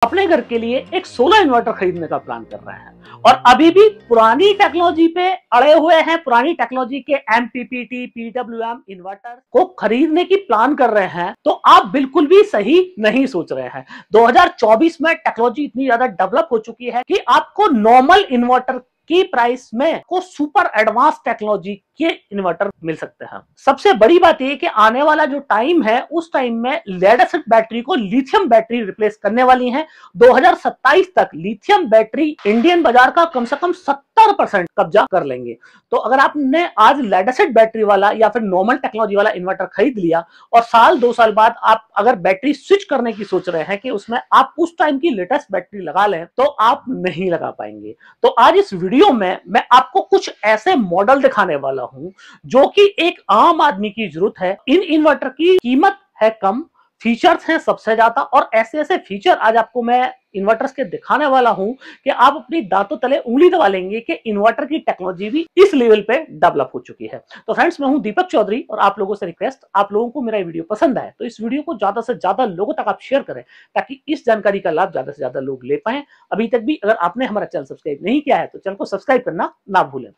अपने घर के लिए एक सोलर इन्वर्टर खरीदने का प्लान कर रहे हैं और अभी भी पुरानी टेक्नोलॉजी पे अड़े हुए हैं, पुरानी टेक्नोलॉजी के एमपीपीटी पीडब्ल्यूएम इन्वर्टर को खरीदने की प्लान कर रहे हैं, तो आप बिल्कुल भी सही नहीं सोच रहे हैं। 2024 में टेक्नोलॉजी इतनी ज्यादा डेवलप हो चुकी है कि आपको नॉर्मल इन्वर्टर की प्राइस में को सुपर एडवांस टेक्नोलॉजी के इन्वर्टर मिल सकते हैं। सबसे बड़ी बात यह कि आने वाला जो टाइम है उस टाइम में लेड एसिड बैटरी को लिथियम बैटरी रिप्लेस करने वाली है। 2027 तक लिथियम बैटरी इंडियन बाजार का कम से कम 70% कब्जा कर लेंगे। तो अगर आपने आज लेड एसिड बैटरी वाला या फिर नॉर्मल टेक्नोलॉजी वाला इन्वर्टर खरीद लिया और साल 2 साल बाद आप अगर बैटरी स्विच करने की सोच रहे हैं कि उसमें आप उस टाइम की लेटेस्ट बैटरी लगा लें, तो आप नहीं लगा पाएंगे। तो आज इस वीडियो में मैं आपको कुछ ऐसे मॉडल दिखाने वाला हूं जो कि एक आम आदमी की जरूरत है। इन इन्वर्टर की कीमत है कम, फीचर्स हैं सबसे ज्यादा, और ऐसे ऐसे फीचर आज आपको मैं इन्वर्टर्स के दिखाने वाला हूं कि आप अपनी दांतों तले उंगली दबा लेंगे कि इन्वर्टर की टेक्नोलॉजी भी इस लेवल पे डेवलप हो चुकी है। तो फ्रेंड्स, मैं हूं दीपक चौधरी और आप लोगों से रिक्वेस्ट, आप लोगों को मेरा वीडियो पसंद आए तो इस वीडियो को ज्यादा से ज्यादा लोगों तक आप शेयर करें ताकि इस जानकारी का लाभ ज्यादा से ज्यादा लोग ले पाए। अभी तक भी अगर आपने हमारा चैनल सब्सक्राइब नहीं किया है तो चैनल को सब्सक्राइब करना ना भूलें।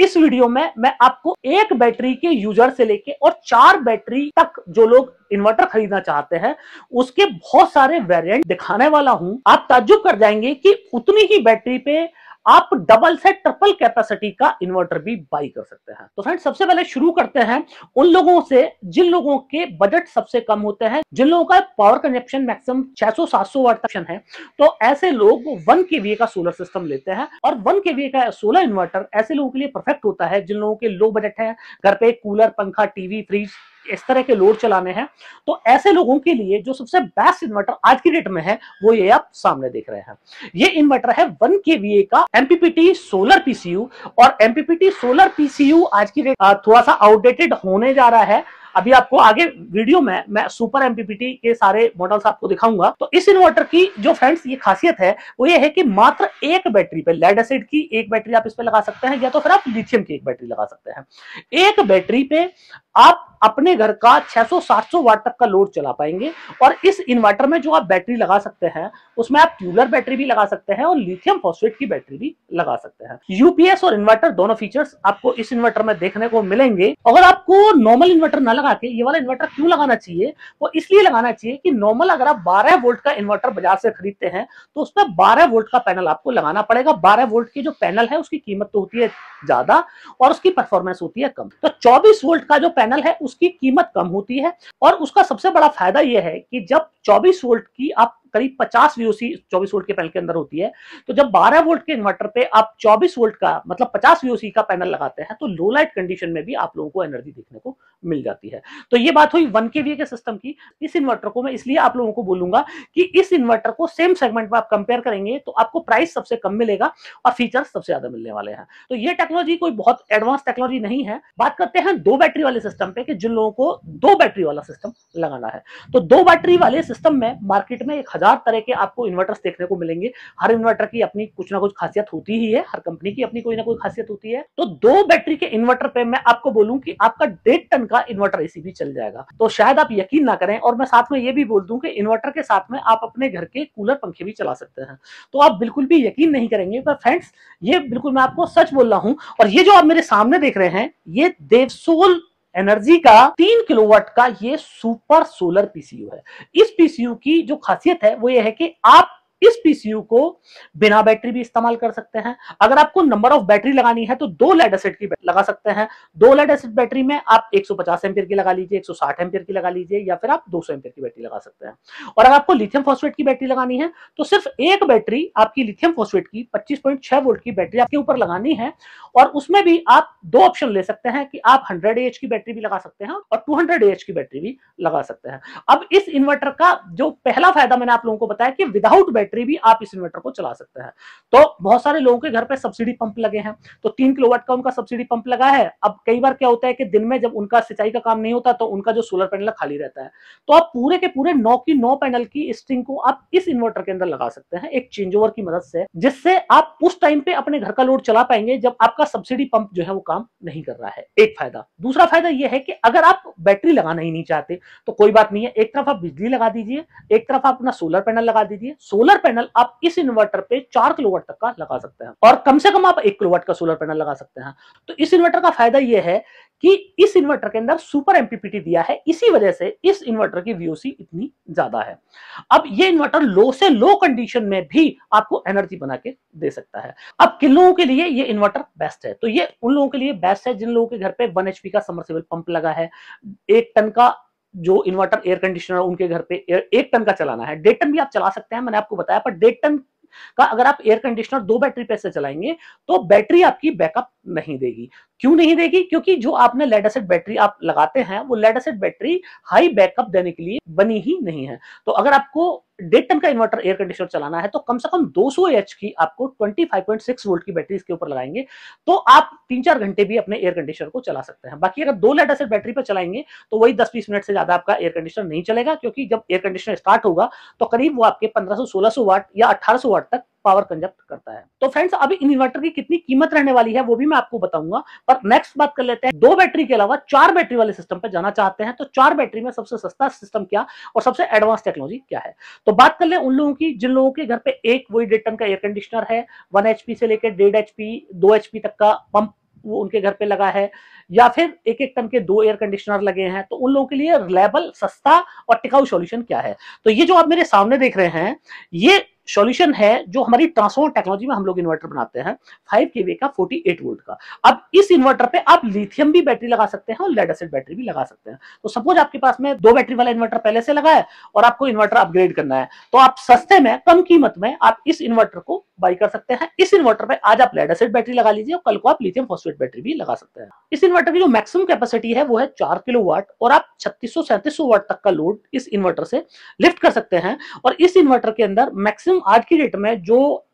इस वीडियो में मैं आपको एक बैटरी के यूजर से लेके और 4 बैटरी तक जो लोग इन्वर्टर खरीदना चाहते हैं उसके बहुत सारे वेरिएंट दिखाने वाला हूं। आप ताज्जुब कर जाएंगे कि उतनी ही बैटरी पे आप डबल से ट्रिपल कैपेसिटी का इन्वर्टर भी बाई कर सकते हैं। तो फ्रेंड्स, सबसे पहले शुरू करते हैं उन लोगों से जिन लोगों के बजट सबसे कम होते हैं, जिन लोगों का पावर कंजप्शन मैक्सिमम 600-700 वाट तक है। तो ऐसे लोग 1 kVA का सोलर सिस्टम लेते हैं और 1 kVA का सोलर इन्वर्टर ऐसे लोगों के लिए परफेक्ट होता है जिन लोगों के लो बजट है, घर पे कूलर, पंखा, टीवी, फ्रिज इस तरह के लोड चलाने हैं। तो ऐसे लोगों के लिए जो सबसे बेस्ट इन्वर्टर आज की डेट में है वो ये आप सामने देख रहे हैं। ये इन्वर्टर है 1 kVA का एमपीपीटी सोलर पीसीयू, और एमपीपीटी सोलर पीसीयू आज की डेट थोड़ा सा आउटडेटेड होने जा रहा है। अभी आपको आगे वीडियो में मैं सुपर एमपीपीटी के सारे मॉडल्स आपको दिखाऊंगा। तो इस इन्वर्टर की जो फ्रेंड्स ये खासियत है वो ये है कि मात्र एक बैटरी पे, लेड एसिड की एक बैटरी आप इस पे लगा सकते हैं या तो फिर आप लिथियम की एक बैटरी लगा सकते हैं। एक बैटरी पे आप अपने घर का 600-700 वाट तक का लोड चला पाएंगे। और इस इन्वर्टर में जो आप बैटरी लगा सकते हैं उसमें आप ट्यूबलर बैटरी भी लगा सकते हैं और लिथियम फॉस्फेट की बैटरी भी लगा सकते हैं। यूपीएस और इन्वर्टर दोनों फीचर्स आपको इस इन्वर्टर में देखने को मिलेंगे। अगर आपको नॉर्मल इन्वर्टर ना लगा के ये वाला इन्वर्टर क्यों लगाना चाहिए, वो इसलिए लगाना चाहिए कि नॉर्मल अगर आप 12 वोल्ट का इन्वर्टर बाजार से खरीदते हैं तो उसमें 12 वोल्ट का पैनल आपको लगाना पड़ेगा। 12 वोल्ट की जो पैनल है उसकी कीमत तो होती है ज्यादा और उसकी परफॉर्मेंस होती है कम। तो 24 वोल्ट का जो पैनल है उसकी कीमत कम होती है, और उसका सबसे बड़ा फायदा यह है कि जब 24 वोल्ट की आप करीब 50 वीओसी 24 वोल्ट के पैनल के अंदर होती है, तो जब 12 वोल्ट के इन्वर्टर पे आप 24 वोल्ट का मतलब 50 वीओसी का पैनल लगाते हैं तो लो लाइट कंडीशन में भी आप लोगों को एनर्जी देखने को मिल जाती है। तो ये बात हुई 1 kVA के सिस्टम की। इस इन्वर्टर को मैं इसलिए आप लोगों को बोलूंगा कि इस इन्वर्टर को सेम सेगमेंट में आप कंपेयर करेंगे तो आपको प्राइस सबसे कम मिलेगा और फीचर्स सबसे ज्यादा मिलने वाले हैं। तो ये टेक्नोलॉजी कोई बहुत एडवांस टेक्नोलॉजी नहीं है। बात करते हैं 2 बैटरी वाले सिस्टम पे कि जिन लोगों को 2 बैटरी वाला सिस्टम लगाना है। तो 2 बैटरी वाले सिस्टम में मार्केट में 1000 तरह के आपको इन्वर्टर्स देखने को मिलेंगे। हर इन्वर्टर की अपनी कुछ ना कुछ खासियत होती ही है, हर कंपनी की अपनी कोई ना कोई खासियत होती है। तो 2 बैटरी के इन्वर्टर पे मैं आपको बोलूं कि आपका 1.5 टन का इन्वर्टर एसी भी चल जाएगा। तो शायद आप यकीन ना करें, और मैं साथ में ये भी बोल दूं कि इन्वर्टर के साथ में आप अपने घर के कूलर, पंखे भी चला सकते हैं। तो आप बिल्कुल भी यकीन नहीं करेंगे, पर फ्रेंड्स ये बिल्कुल मैं आपको सच बोल रहा हूं। और ये जो आप मेरे सामने देख रहे हैं ये देवसोल एनर्जी का 3 किलोवाट का ये सुपर सोलर पीसीयू है। इस पीसीयू की जो खासियत है वो ये है कि आप इस पीसीयू को बिना बैटरी भी इस्तेमाल कर सकते हैं। अगर आपको नंबर ऑफ बैटरी लगानी है तो 2 लेड एसिड की लगा सकते हैं। 2 लेड एसिड बैटरी में आप 150 एम्पीयर की लगा लीजिए, 160 एम्पीयर की लगा लीजिए, या फिर आप 200 एम्पीयर की बैटरी लगा सकते हैं। और अगर आपको लिथियम फॉस्फेट की बैटरी लगानी है तो सिर्फ एक बैटरी आपकी लिथियम फॉस्फेट की 25.6 वोल्ट की बैटरी आपके ऊपर लगानी है। और उसमें भी आप 2 ऑप्शन ले सकते हैं कि आप 100 AH की बैटरी भी लगा सकते हैं और 200 AH की बैटरी भी लगा सकते हैं। अब इस इन्वर्टर का जो पहला फायदा मैंने आप लोगों को बताया कि विदाउट बैटरी भी आप इस इन्वर्टर को चला सकते हैं। तो बहुत सारे लोगों के घर पे सब्सिडी पंप लगे हैं, तो 3 किलोवाट का उनका सब्सिडी पंप लगा है। अब कई बार क्या होता है कि दिन में जब उनका सिंचाई का काम नहीं होता तो उनका जो सोलर पैनल खाली रहता है, तो आप पूरे के पूरे 9 की 9 पैनल की स्ट्रिंग को आप इस इन्वर्टर के अंदर लगा सकते हैं एक चेंज ओवर की मदद से, जिससे आप उस टाइम पे अपने घर का लोड चला पाएंगे जब आपका सब्सिडी पंप जो है वो काम नहीं कर रहा है। एक फायदा। दूसरा फायदा यह है कि अगर आप बैटरी लगाना ही नहीं चाहते तो कोई बात नहीं है, एक तरफ आप बिजली लगा दीजिए, एक तरफ आप अपना सोलर पैनल लगा दीजिए। सोलर पैनल आप इस इन्वर्टर पे 4 किलोवाट तक का लगा सकते हैं और कम से कम आप 1 किलोवाट का सोलर पैनल लगा सकते हैं। तो इस इन्वर्टर का फायदा यह है कि इस इन्वर्टर के अंदर सुपर एमपीपीटी दिया है, इसी वजह से इस इन्वर्टर की वीओसी इतनी ज्यादा है। अब ये इन्वर्टर लो से लो कंडीशन में भी आपको एनर्जी बना के दे सकता है। अब किन लोगों के लिए ये इन्वर्टर बेस्ट है? तो ये उन लोगों के लिए बेस्ट है जिन लोगों के घर पे 1 एचपी का समरसेबल पंप लगा है, 1 टन का जो इन्वर्टर एयर कंडीशनर उनके घर पे 1 टन का चलाना है, 1.5 टन भी आप चला सकते हैं, मैंने आपको बताया, पर 1.5 टन का अगर आप एयर कंडीशनर 2 बैटरी पे से चलाएंगे तो बैटरी आपकी बैकअप नहीं देगी। क्यों नहीं देगी? क्योंकि जो आपने लेड एसिड बैटरी आप लगाते हैं वो lead acid battery high backup देने के लिए बनी ही नहीं है। तो अगर आपको 1.5 टन का इन्वर्टर एयर कंडीशनर चलाना है तो कम से कम 200 एच की आपको 25.6 वोल्ट की बैटरी इसके ऊपर लगाएंगे तो आप 3-4 घंटे भी अपने एयर कंडीशनर को चला सकते हैं। बाकी अगर 2 लेड एसिड बैटरी पर चलाएंगे तो वही 10-20 मिनट से ज्यादा आपका एयर कंडीशनर नहीं चलेगा, क्योंकि जब एयर कंडीशनर स्टार्ट होगा तो करीब वो आपके 1500-1600 वाट या 1800 वाट तक पावर कंजप्ट करता है। तो फ्रेंड्स, अभी इन इन्वर्टर की कितनी कीमत रहने वाली है वो भी मैं आपको बताऊंगा, पर नेक्स्ट बात कर लेते हैं 2 बैटरी के अलावा 4 बैटरी वाले सिस्टम पे जाना चाहते हैं तो 4 बैटरी में सबसे सस्ता सिस्टम क्या और सबसे एडवांस टेक्नोलॉजी क्या है। तो बात कर ले उन लोगों की जिन लोगों के घर पे एक वही 1.5 टन का एयर कंडीशनर है, 1 एचपी से लेकर 1.5 एचपी 2 एचपी तक का पंप वो उनके घर पे लगा है, या फिर 1-1 टन के 2 एयर कंडीशनर लगे हैं, तो उन लोगों के लिए रिलायबल, सस्ता और टिकाऊ सॉल्यूशन क्या है। तो ये जो आप मेरे सामने देख रहे हैं ये सॉल्यूशन है जो हमारी ट्रांसफॉर्मर टेक्नोलॉजी में हम लोग इन्वर्टर बनाते हैं 5 केवी का 48 वोल्ट का। अब इस इन्वर्टर पे आप लिथियम भी बैटरी लगा सकते हैं और लेड एसिड बैटरी भी लगा सकते हैं। तो सपोज आपके पास में 2 बैटरी वाला इन्वर्टर पहले से लगा है और आपको इन्वर्टर अपग्रेड करना है तो आप सस्ते में कम कीमत में आप इस इन्वर्टर को बाई कर सकते हैं। इस इन्वर्टर पे आज आप लेड एसिड बैटरी लगा लीजिए और कल को आप लिथियम फॉस्फेट बैटरी भी लगा सकते हैं। इस इन्वर्टर की जो मैक्सिमम कैपेसिटी है वो है 4 किलोवाट और आप 3600-3700 वाट तक का लोड इस इन्वर्टर से लिफ्ट कर सकते हैं। और इस इन्वर्टर के अंदर मैक्सिमम आज की डेट में जो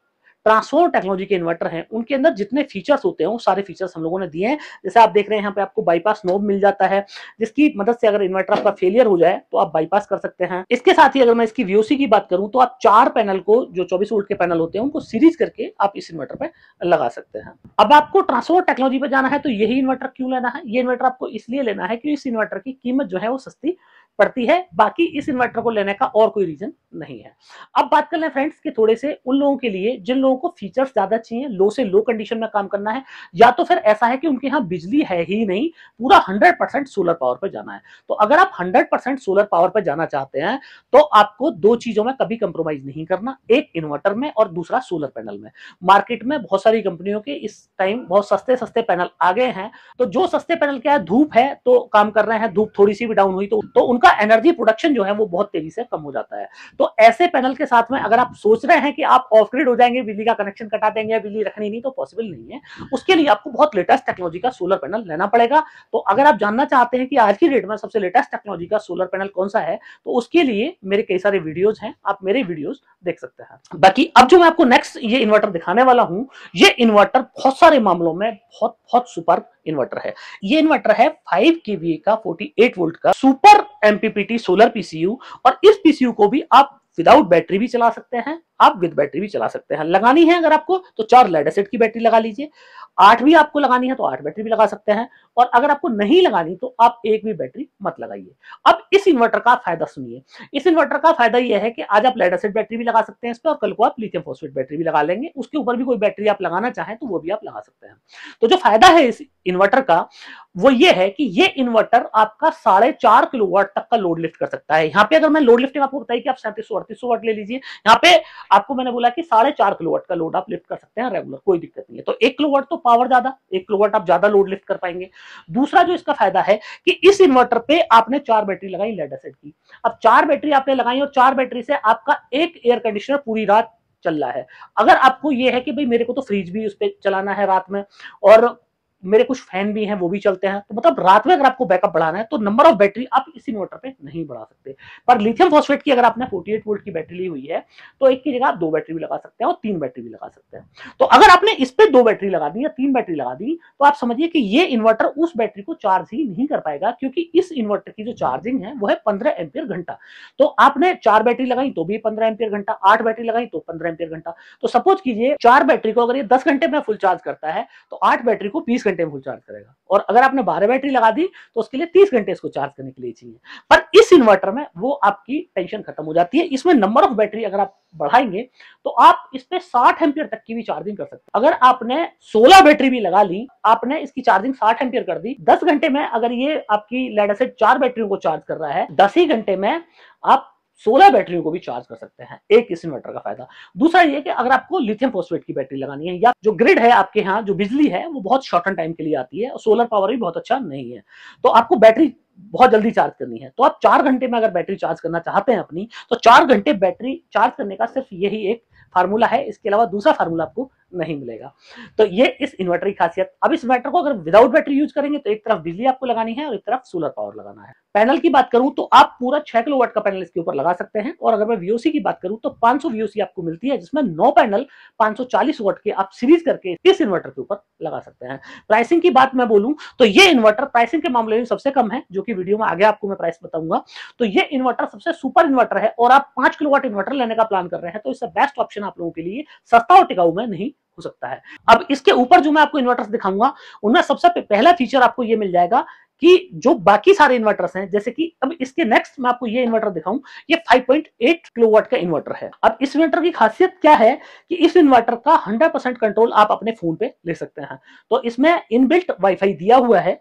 ट्रांसफॉर्मर टेक्नोलॉजी के इन्वर्टर हैं उनके अंदर जितने फीचर्स होते हैं वो सारे फीचर्स हम लोगों ने दिए हैं। जैसे आप देख रहे हैं यहाँ पे आपको बाईपास नॉब मिल जाता है जिसकी मदद से अगर इन्वर्टर आपका फेलियर हो जाए तो आप बाईपास कर सकते हैं। इसके साथ ही अगर मैं इसकी वीओसी की बात करूं तो आप 4 पैनल को जो 24 वोल्ट के पैनल होते हैं उनको सीरीज करके आप इस इन्वर्टर पे लगा सकते हैं। अब आपको ट्रांसफॉर्मर टेक्नोलॉजी पे जाना है तो यही इन्वर्टर क्यों लेना है? ये इन्वर्टर आपको इसलिए लेना है कि इस इन्वर्टर की कीमत जो है वो सस्ती पड़ती है, बाकी इस इन्वर्टर को लेने का और कोई रीजन नहीं है। अब बात कर लें फ्रेंड्स कि थोड़े से उन लोगों के लिए जिन लोगों को फीचर्स ज्यादा चाहिए, लो से लो कंडीशन में काम करना है, या तो फिर ऐसा है कि उनके यहाँ बिजली है ही नहीं, पूरा 100% सोलर पावर पर जाना है। तो अगर आप 100% सोलर पावर पर जाना चाहते हैं तो आपको 2 चीजों में कभी कंप्रोमाइज नहीं करना, एक इन्वर्टर में और दूसरा सोलर पैनल में। मार्केट में बहुत सारी कंपनियों के इस टाइम बहुत सस्ते सस्ते पैनल आ गए हैं, तो जो सस्ते पैनल क्या है, धूप है तो काम कर रहे हैं, धूप थोड़ी सी भी डाउन हुई तो उनका एनर्जी प्रोडक्शन जो है वो बहुत तेजी से कम हो जाता है। तो ऐसे पैनल के साथ में अगर आप सोच रहे हैं कि आप ऑफ ग्रिड हो जाएंगे, बिजली का कनेक्शन कटा देंगे या बिजली रखनी नहीं, तो पॉसिबल नहीं है। उसके लिए आपको बहुत लेटेस्ट टेक्नोलॉजी का सोलर पैनल लेना पड़ेगा। तो अगर आप जानना चाहते हैं कि आज की डेट में सबसे लेटेस्ट टेक्नोलॉजी का सोलर पैनल कौन सा है तो उसके लिए मेरे कई सारे वीडियोज हैं, आप मेरे वीडियोज देख सकते हैं। बाकी अब जो मैं आपको नेक्स्ट ये इन्वर्टर दिखाने वाला हूं, ये इन्वर्टर बहुत सारे मामलों में बहुत बहुत सुपर इन्वर्टर है। ये इन्वर्टर है 5 केवीए का 48 वोल्ट का सुपर एमपीपीटी सोलर पीसीयू, और इस पीसीयू को भी आप विदाउट बैटरी भी चला सकते हैं, आप विद बैटरी भी चला सकते हैं। लगानी है अगर आपको तो 4 लेड एसिड की बैटरी लगा लीजिए, 8 भी आपको लगानी है तो 8 बैटरी भी लगा सकते हैं, और अगर आपको नहीं लगानी तो आप एक भी बैटरी मत लगाइए। अब इस इन्वर्टर का फायदा सुनिए। इस इन्वर्टर का फायदा यह है कि आज आप लेड एसिड बैटरी भी लगा सकते हैं इस पर, और कल को आप लिथियम फॉस्फेट बैटरी भी लगा लेंगे, उसके ऊपर भी कोई बैटरी आप लगाना चाहें तो वो भी आप लगा सकते हैं। तो जो फायदा है इस इन्वर्टर का वो ये है कि ये इन्वर्टर आपका 4.5 किलोवाट तक का लोड लिफ्ट कर सकता है। यहाँ पे अगर मैं लोड लिफ्टिंग आपको बताई कि आप 3700-3800 वाट ले लीजिए, यहाँ पे आपको मैंने बोला कि 4.5 किलोवाट का लोड आप लिफ्ट कर सकते हैं रेगुलर, कोई दिक्कत नहीं है। तो 1 किलोवाट तो पावर ज्यादा, 1 किलोवाट आप ज्यादा लोड लिफ्ट कर पाएंगे। दूसरा जो इसका फायदा है कि इस इन्वर्टर पे आपने 4 बैटरी लगाई लेड एसिड की। अब 4 बैटरी आपने लगाई और 4 बैटरी से आपका एक एयर कंडीशनर पूरी रात चल रहा है। अगर आपको ये है कि भाई मेरे को तो फ्रिज भी उस पर चलाना है रात में और मेरे कुछ फैन भी हैं वो भी चलते हैं, तो मतलब रात में अगर आपको बैकअप बढ़ाना है तो नंबर ऑफ बैटरी आप इस इन्वर्टर पे नहीं बढ़ा सकते। पर लिथियम फॉस्फेट की अगर आपने 48 वोल्ट की बैटरी ली हुई है तो एक की जगह आप 2 बैटरी भी लगा सकते हैं और 3 बैटरी भी लगा सकते हैं। तो अगर आपने इस पे 2 बैटरी लगा दी या 3 बैटरी लगा दी तो आप समझिए कि ये इन्वर्टर उस बैटरी को चार्ज ही नहीं कर पाएगा, क्योंकि इस इन्वर्टर की जो चार्जिंग है वो है 15 एम्पियर घंटा। तो आपने 4 बैटरी लगाई तो भी 15 एम्पियर घंटा, 8 बैटरी लगाई तो 15 एम्पियर घंटा। तो सपोज कीजिए 4 बैटरी को अगर ये 10 घंटे में फुल चार्ज करता है तो 8 बैटरी को 20 घंटे घंटे में फुल चार्ज करेगा, और अगर आपने 12 बैटरी लगा दी तो उसके लिए 30 घंटे इसको चार्ज करने के लिए चाहिए। पर इस इन्वर्टर में वो आपकी टेंशन खत्म हो जाती है। इसमें नंबर ऑफ बैटरी अगर आप बढ़ाएंगे तो आप इस पे 60 एम्पियर तक की भी चार्जिंग कर सकते हैं। अगर आपने 16 बैटरी भी लगा ली, आपने इसकी चार्जिंग 60 एम्पियर कर दी, 10 घंटे में अगर ये आपकी लेड एसिड 4 बैटरियों को चार्ज कर रहा है, 10 ही घंटे में आप 16 बैटरियों को भी चार्ज कर सकते हैं। एक इस इन्वर्टर का फायदा। दूसरा ये कि अगर आपको लिथियम फॉस्फेट की बैटरी लगानी है, या जो ग्रिड है आपके यहाँ, जो बिजली है वो बहुत शॉर्टन टाइम के लिए आती है और सोलर पावर भी बहुत अच्छा नहीं है, तो आपको बैटरी बहुत जल्दी चार्ज करनी है, तो आप 4 घंटे में अगर बैटरी चार्ज करना चाहते हैं अपनी, तो 4 घंटे बैटरी चार्ज करने का सिर्फ यही एक फार्मूला है, इसके अलावा दूसरा फार्मूला आपको नहीं मिलेगा। तो ये इस इन्वर्टर की खासियत। अब इस इन्वर्टर को अगर विदाउट बैटरी यूज करेंगे तो एक तरफ बिजली आपको लगानी है और एक तरफ सोलर पावर लगाना है। पैनल की बात करूं तो आप पूरा 6 किलोवाट का पैनल इसके ऊपर लगा सकते हैं, और अगर मैं वीओसी की बात करूं तो 500 वीओसी आपको मिलती है, जिसमें 9 पैनल 540 वाट के आप सीरीज करके इस इन्वर्टर के ऊपर लगा सकते हैं। प्राइसिंग की बात मैं बोलूं तो ये इन्वर्टर प्राइसिंग के मामले में सबसे कम है, जो कि वीडियो में आगे आपको मैं प्राइस बताऊंगा। तो ये इन्वर्टर सबसे सुपर इन्वर्टर है, और आप 5 किलोवाट इन्वर्टर लेने का प्लान कर रहे हैं तो इससे बेस्ट ऑप्शन आप लोगों के लिए सस्ता और टिकाऊ में नहीं हो सकता है। अब इसके ऊपर जो मैं आपको इन्वर्टर्स दिखाऊंगा उनमें सबसे पहला फीचर आपको ये मिल जाएगा कि जो बाकी सारे इन्वर्टर्स हैं, जैसे कि अब इसके नेक्स्ट मैं आपको ये इन्वर्टर दिखाऊं, ये 5.8 किलोवाट का इन्वर्टर है। अब इस इन्वर्टर की खासियत क्या है कि इस इन्वर्टर का 100% कंट्रोल आप अपने फोन पे ले सकते हैं। तो इसमें इनबिल्ट वाईफाई दिया हुआ है,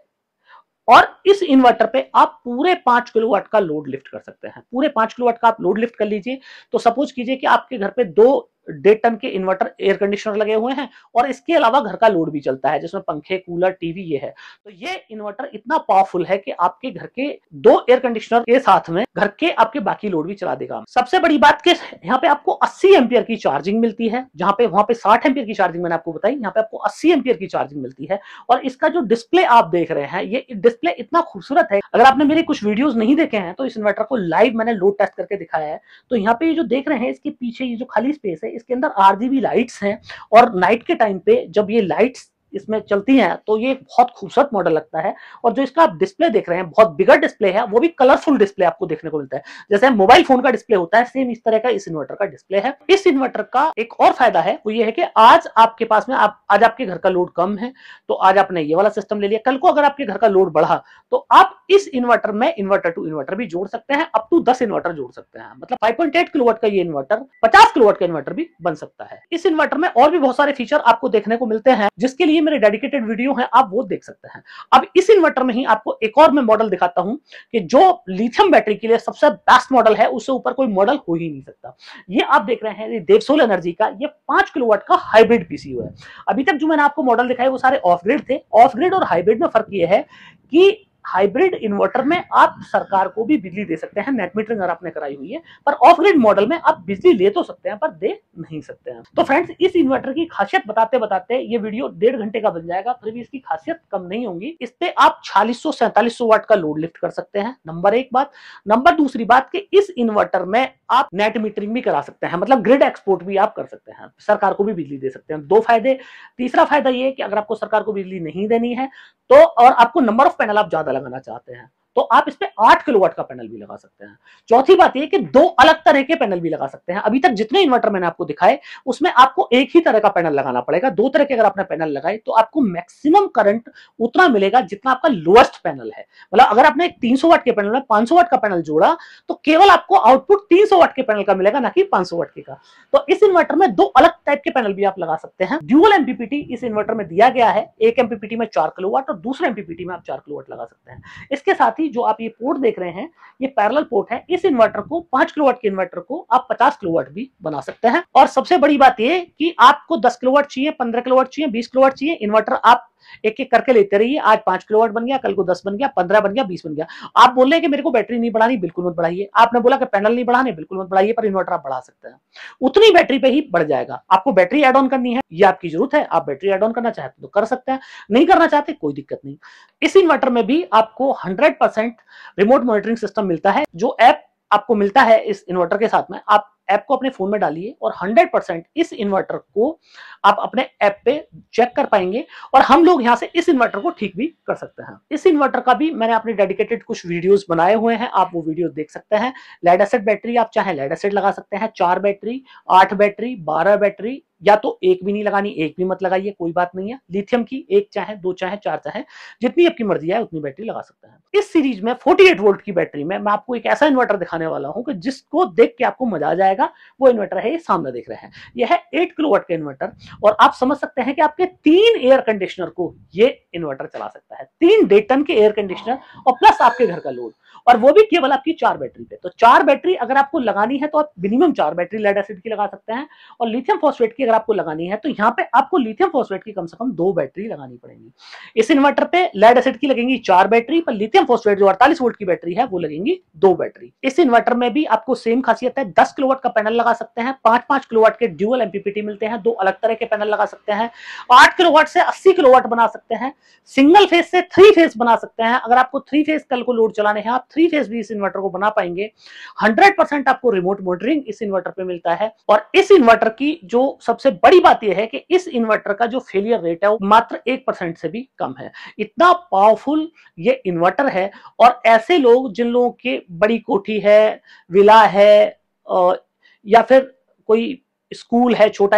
और इस इन्वर्टर पे आप पूरे 5 किलोवाट का लोड लिफ्ट कर सकते हैं। पूरे 5 किलोवाट का आप लोड लिफ्ट कर लीजिए। तो सपोज कीजिए कि आपके घर पे 2 1.5 टन के इन्वर्टर एयर कंडीशनर लगे हुए हैं, और इसके अलावा घर का लोड भी चलता है जिसमें पंखे, कूलर, टीवी ये है। तो ये इन्वर्टर इतना पावरफुल है कि आपके घर के 2 एयर कंडीशनर के साथ में घर के आपके बाकी लोड भी चला देगा। सबसे बड़ी बात कि यहाँ पे आपको 80 एम्पियर की चार्जिंग मिलती है, जहां पे वहां पे 60 एम्पियर की चार्जिंग मैंने आपको बताई, यहाँ पे आपको 80 एम्पियर की चार्जिंग मिलती है। और इसका जो डिस्प्ले आप देख रहे हैं, ये डिस्प्ले इतना खूबसूरत है। अगर आपने मेरे कुछ वीडियोस नहीं देखे हैं तो इस इन्वर्टर को लाइव मैंने लोड टेस्ट करके दिखाया है। तो यहाँ पे ये जो देख रहे हैं, इसके पीछे ये जो खाली स्पेस है, इसके अंदर RGB लाइट्स हैं, और नाइट के टाइम पे जब ये लाइट्स इसमें चलती हैं तो ये बहुत खूबसूरत मॉडल लगता है। और जो इसका आप डिस्प्ले देख रहे हैं, बहुत बिगर डिस्प्ले है, वो भी कलरफुल डिस्प्ले आपको देखने को मिलता है, जैसे मोबाइल फोन का डिस्प्ले होता है, सेम इस तरह का इस इन्वर्टर का डिस्प्ले है। इस इन्वर्टर का एक और फायदा है, वो ये है कि आज आपके पास में आज आपके घर का लोड कम है तो आज आपने ये वाला सिस्टम ले लिया, कल को अगर आपके घर का लोड बढ़ा तो आप इस इन्वर्टर में इन्वर्टर टू इन्वर्टर भी जोड़ सकते हैं, अप टू 10 इन्वर्टर जोड़ सकते हैं। मतलब 5.8 किलोवाट का ये इन्वर्टर 50 किलोवाट का इन्वर्टर भी बन सकता है। इस इन्वर्टर में और भी बहुत सारे फीचर आपको देखने को मिलते हैं, जिसके लिए मेरे डेडिकेटेड वीडियो है, आप वो देख सकते हैं। अब इस इन्वर्टर में ही आपको एक और मैं मॉडल दिखाता हूं कि जो लिथियम बैटरी के लिए सबसे बेस्ट मॉडल है, उससे ऊपर कोई मॉडल हो ही नहीं सकता। ये आप देख रहे हैं, ये देवसोल एनर्जी का ये 5 किलोवाट का हाइब्रिड पीसीयू है। अभी तक जो मैंने आपको मॉडल दिखाए वो सारे ऑफ ग्रिड थे। ऑफ ग्रिड और हाइब्रिड में फर्क ये है कि हाइब्रिड इन्वर्टर में आप सरकार को भी बिजली दे सकते हैं, नेट मीटरिंग अगर आपने कराई हुई है, पर ऑफ ग्रिड मॉडल में आप बिजली ले तो सकते हैं पर दे नहीं सकते हैं। तो फ्रेंड्स, इस इन्वर्टर की खासियत बताते बताते ये वीडियो 1.5 घंटे का बन जाएगा, फिर भी इसकी खासियत कम नहीं होगी। इस पे आप 4600-4700 वाट का लोड लिफ्ट कर सकते हैं, नंबर एक बात। नंबर दूसरी बात कि इस इन्वर्टर में आप नेट मीटरिंग भी करा सकते हैं, मतलब ग्रिड एक्सपोर्ट भी आप कर सकते हैं, सरकार को भी बिजली दे सकते हैं। 2 फायदे। तीसरा फायदा ये कि अगर आपको सरकार को बिजली नहीं देनी है तो, और आपको नंबर ऑफ पैनल आप ज्यादा लगाना चाहते हैं, तो आप इस पे 8 किलोवाट का पैनल भी लगा सकते हैं। चौथी बात ये कि 2 अलग तरह के पैनल भी लगा सकते हैं। अभी तक जितने इन्वर्टर मैंने आपको दिखाए उसमें आपको एक ही तरह का पैनल लगाना पड़ेगा। 2 तरह के अगर आपने पैनल लगाए तो आपको मैक्सिमम करंट उतना मिलेगा जितना आपका लोएस्ट पैनल है। मतलब अगर आपने एक 300 वाट के पैनल में 500 वाट का पैनल जोड़ा तो केवल आपको आउटपुट 300 वाट के पैनल का मिलेगा, ना कि 500 वाट के का। तो इस इन्वर्टर में 2 अलग टाइप के पैनल भी आप लगा सकते हैं। ड्यूअल एमपीपीटी इस इन्वर्टर में दिया गया है, एक एमपीपीटी में 4 किलोवाट और दूसरे एमपीपीटी में आप 4 किलोवाट लगा सकते हैं। इसके साथ ही जो आप ये पोर्ट देख रहे हैं, ये पैरेलल पोर्ट है। इस इन्वर्टर को 5 किलोवाट के इन्वर्टर को आप 50 किलोवाट भी बना सकते हैं। और सबसे बड़ी बात ये कि आपको 10 किलोवाट चाहिए, 15 किलोवाट चाहिए, 20 किलोवाट चाहिए, इन्वर्टर आप एक एक करके लेते रहिए। आज 5 किलोवाट बन गया, कल को 10 बन गया, 15 बन गया, 20 बन गया। आप बोल रहे हैं कि मेरे को बैटरी नहीं बढ़ानी, बिल्कुल मत बढ़ाइए। आपने बोला कि पैनल नहीं बढ़ाने, बिल्कुल मत बढ़ाइए, पर इन्वर्टर आप बढ़ा सकते हैं। उतनी बैटरी पे ही बढ़ जाएगा। आपको बैटरी एड ऑन करनी है, ये आपकी जरूरत है, आप बैटरी एड ऑन करना चाहते तो कर सकते हैं, नहीं करना चाहते कोई दिक्कत नहीं। इस इन्वर्टर में भी आपको 100% रिमोट मॉनिटरिंग सिस्टम मिलता है। जो ऐप आपको मिलता है इस इन्वर्टर के साथ में, आप ऐप को अपने फोन में डालिए और 100% इस इन्वर्टर को आप अपने ऐप पे चेक कर पाएंगे, और हम लोग यहां से इस इन्वर्टर को ठीक भी कर सकते हैं। इस इन्वर्टर का भी मैंने अपने डेडिकेटेड कुछ वीडियोस बनाए हुए हैं, आप वो वीडियो देख सकते हैं। लेड एसिड बैटरी आप चाहे लेड एसिड लगा सकते हैं, 4 बैटरी, 8 बैटरी, 12 बैटरी, या तो एक भी नहीं लगानी, एक भी मत लगाइए, कोई बात नहीं है। लिथियम की एक चाहे, दो चाहे, चार चाहे, जितनी आपकी मर्जी है उतनी बैटरी लगा सकते हैं। इस सीरीज में 48 वोल्ट की बैटरी में मैं आपको एक ऐसा इन्वर्टर दिखाने वाला हूं कि जिसको देख के आपको मजा आ जाएगा। वो इन्वर्टर है, ये सामने देख रहे हैं, यह है 8 किलोवाट का इन्वर्टर। और आप समझ सकते हैं कि आपके 3 एयर कंडीशनर को ये इन्वर्टर चला सकता है, 3 डेटन के एयर कंडीशनर और प्लस आपके घर का लोड, और वो भी केवल आपकी 4 बैटरी पे। तो 4 बैटरी अगर आपको लगानी है तो आप मिनिमम 4 बैटरी लेड एसिड की लगा सकते हैं, और लिथियम फॉस्फेट की अगर आपको लगानी है तो यहाँ पे आपको लिथियम फॉस्फेट की कम से कम 2 बैटरी लगानी पड़ेगी। इस इन्वर्टर पे लेड एसिड की लगेंगी 4 बैटरी, पर लिथियम फॉस्फेट जो 48 वोल्ट की बैटरी है वो लगेंगी 2 बैटरी। इस इन्वर्टर में भी आपको सेम खासियत है, 10 किलोवाट का पैनल लगा सकते हैं, 5-5 किलोवाट के ड्यूअल एमपीपीटी मिलते हैं, 2 अलग तरह के पैनल लगा सकते हैं, 8 किलोवाट से 80 किलोवाट बना सकते हैं, सिंगल फेज से 3 फेज बना सकते हैं। अगर आपको 3 फेज कल को लोड चलाने हैं, आप 3 फेज भी इस इन्वर्टर को बना पाएंगे। 100% आपको रिमोट मॉनिटरिंग इस इन्वर्टर पे मिलता है। और इस इन्वर्टर की जो सबसे बड़ी बात यह है कि इस इन्वर्टर का जो फेलियर रेट है वो मात्र 1% से भी कम है। इतना पावरफुल ये इन्वर्टर है। और ऐसे लोग जिन लोगों की बड़ी कोठी है, विला है, या फिर कोई स्कूल है, छोटा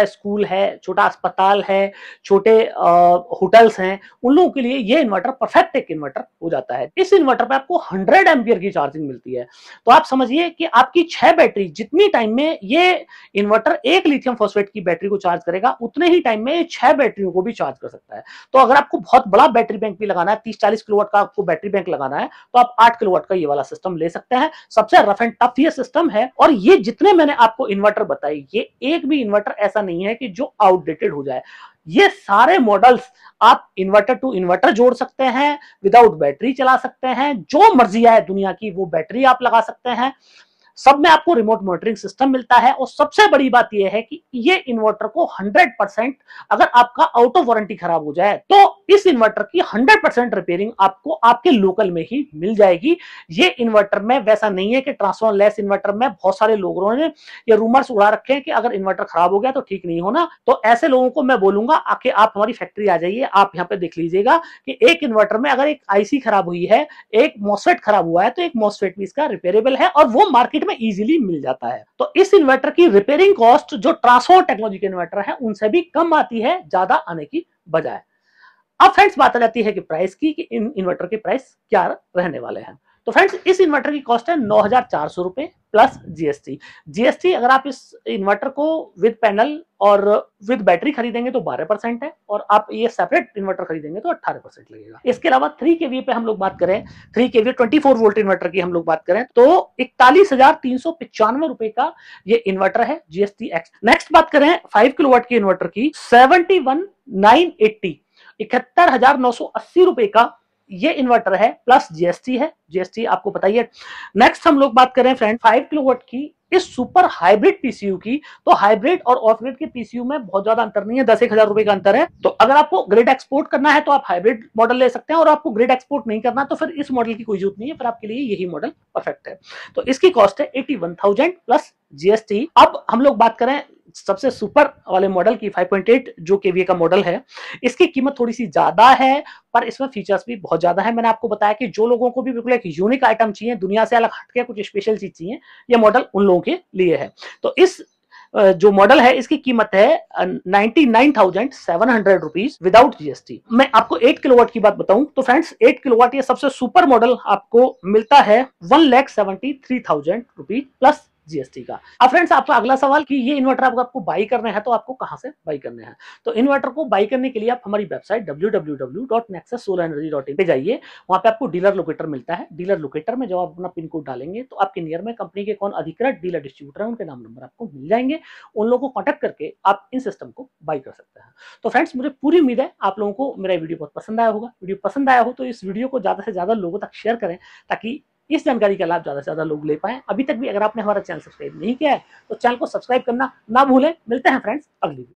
अस्पताल है, छोटे होटल्स हैं, उन लोगों के लिए ये इन्वर्टर परफेक्ट एक इन्वर्टर हो जाता है। इस इन्वर्टर पे आपको 100 एम्पियर की चार्जिंग मिलती है। तो आप समझिए कि आपकी 6 बैटरी जितनी टाइम में ये इन्वर्टर एक लिथियम फॉस्फेट की बैटरी को चार्ज करेगा, उतने ही टाइम में ये 6 बैटरियों को भी चार्ज कर सकता है। तो अगर आपको बहुत बड़ा बैटरी बैंक भी लगाना है, 30-40 किलोवाट का आपको बैटरी बैंक लगाना है, तो आप 8 किलोवाट का ये वाला सिस्टम ले सकते हैं। सबसे रफ एंड टफ ये सिस्टम है। और ये जितने मैंने आपको इन्वर्टर बताए, ये एक भी इन्वर्टर ऐसा नहीं है कि जो आउटडेटेड हो जाए। ये सारे मॉडल्स आप इन्वर्टर टू इन्वर्टर जोड़ सकते हैं, विदाउट बैटरी चला सकते हैं, जो मर्जी है दुनिया की वो बैटरी आप लगा सकते हैं। सब में आपको रिमोट मॉनिटरिंग सिस्टम मिलता है। और सबसे बड़ी बात यह है कि ये इन्वर्टर को 100% अगर आपका आउट ऑफ वारंटी खराब हो जाए तो इस इन्वर्टर की 100% रिपेयरिंग आपको आपके लोकल में ही मिल जाएगी। ये इन्वर्टर में वैसा नहीं है कि ट्रांसफॉर्मर लेस इन्वर्टर में बहुत सारे लोगों ने ये रूमर्स उड़ा रखे हैं कि अगर इन्वर्टर खराब हो गया तो ठीक नहीं होना। तो ऐसे लोगों को मैं बोलूंगा आके आप हमारी फैक्ट्री आ जाइए, आप यहाँ पे देख लीजिएगा कि एक इन्वर्टर में अगर एक आईसी खराब हुई है, एक मॉसफेट खराब हुआ है, तो एक मॉसफेट भी इसका रिपेयरेबल है और वो मार्केट में इजीली मिल जाता है। तो इस इन्वर्टर की रिपेयरिंग कॉस्ट जो ट्रांसफॉर्मर टेक्नोलॉजी के इन्वर्टर है उनसे भी कम आती है, ज्यादा आने की बजाय। अब फ्रेंड्स बात आ जाती है कि प्राइस की, कि इन इन्वर्टर के प्राइस क्या रहने वाले हैं। तो फ्रेंड्स इस इन्वर्टर की कॉस्ट है 9,400 रुपए प्लस जीएसटी। जीएसटी अगर आप इस इन्वर्टर को विद पैनल और विद बैटरी खरीदेंगे तो 12% है, और आप ये सेपरेट इन्वर्टर खरीदेंगे तो 18% लगेगा। इसके अलावा 3 kVA पे हम लोग बात करें, 3 kVA 24 वोल्ट इन्वर्टर की हम लोग बात करें तो 41,395 रुपए का ये इन्वर्टर है, जीएसटी एक्स। नेक्स्ट बात करें 5 किलोवाट की इन्वर्टर की, 71,980 71,980 रुपए का ये इन्वर्टर है, प्लस जीएसटी है। जीएसटी आपको पता ही है। नेक्स्ट हम लोग बात करें फ्रेंड 5 किलोवाट की इस सुपर हाइब्रिड पीसीयू की, तो हाइब्रिड और ऑफ ग्रिड के पीसीयू में बहुत ज्यादा अंतर नहीं है, 10-1 हजार रुपए का अंतर है। तो अगर आपको ग्रिड एक्सपोर्ट करना है तो आप हाइब्रिड मॉडल ले सकते हैं, और आपको ग्रिड एक्सपोर्ट नहीं करना तो फिर इस मॉडल की कोई जरूरत नहीं है, फिर आपके लिए यही मॉडल परफेक्ट है। तो इसकी कॉस्ट है 81,000 प्लस जीएसटी। अब हम लोग बात करें सबसे सुपर वाले मॉडल की 5.8 जो केवीए का मॉडल है, इसकी कीमत थोड़ी सी ज्यादा है पर इसमें फीचर्स भी बहुत ज्यादा है। मैंने आपको बताया कि जो लोगों को भी बिल्कुल एक यूनिक आइटम चाहिए, दुनिया से अलग हटके कुछ स्पेशल चीज चाहिए, ये मॉडल उन लोगों के लिए है। तो इस जो मॉडल है इसकी कीमत है 99,700 रुपीज विदाउट जीएसटी। मैं आपको 8 किलोवाट की बात बताऊं तो फ्रेंड्स 8 किलोवाट ये सबसे सुपर मॉडल आपको मिलता है 1,73,000 रुपीज प्लस जीएसटी का। अब फ्रेंड्स आपका अगला सवाल कि ये इन्वर्टर आपको बाई करने हैं तो आपको कहां से बाई करने हैं। तो इन्वर्टर को बाई करने के लिए आप हमारी वेबसाइट www.nexussolarenergy.in पे जाइए। वहां पे आपको डीलर लोकेटर मिलता है। डीलर लोकेटर में जब आप अपना पिन कोड डालेंगे तो आपके नियर में कंपनी के कौन अधिकृत डीलर डिस्ट्रीब्यूटर है उनके नाम नंबर आपको मिल जाएंगे। उन लोगों को कॉन्टेक्ट करके आप इन सिस्टम को बाई कर सकते हैं। तो फ्रेंड्स मुझे पूरी उम्मीद है आप लोगों को मेरा वीडियो बहुत पसंद आया होगा। वीडियो पसंद आया हो तो इस वीडियो को ज्यादा से ज्यादा लोगों तक शेयर करें ताकि इस जानकारी का लाभ ज्यादा से ज्यादा लोग ले पाएं। अभी तक भी अगर आपने हमारा चैनल सब्सक्राइब नहीं किया है तो चैनल को सब्सक्राइब करना ना भूलें। मिलते हैं फ्रेंड्स अगली वीडियो।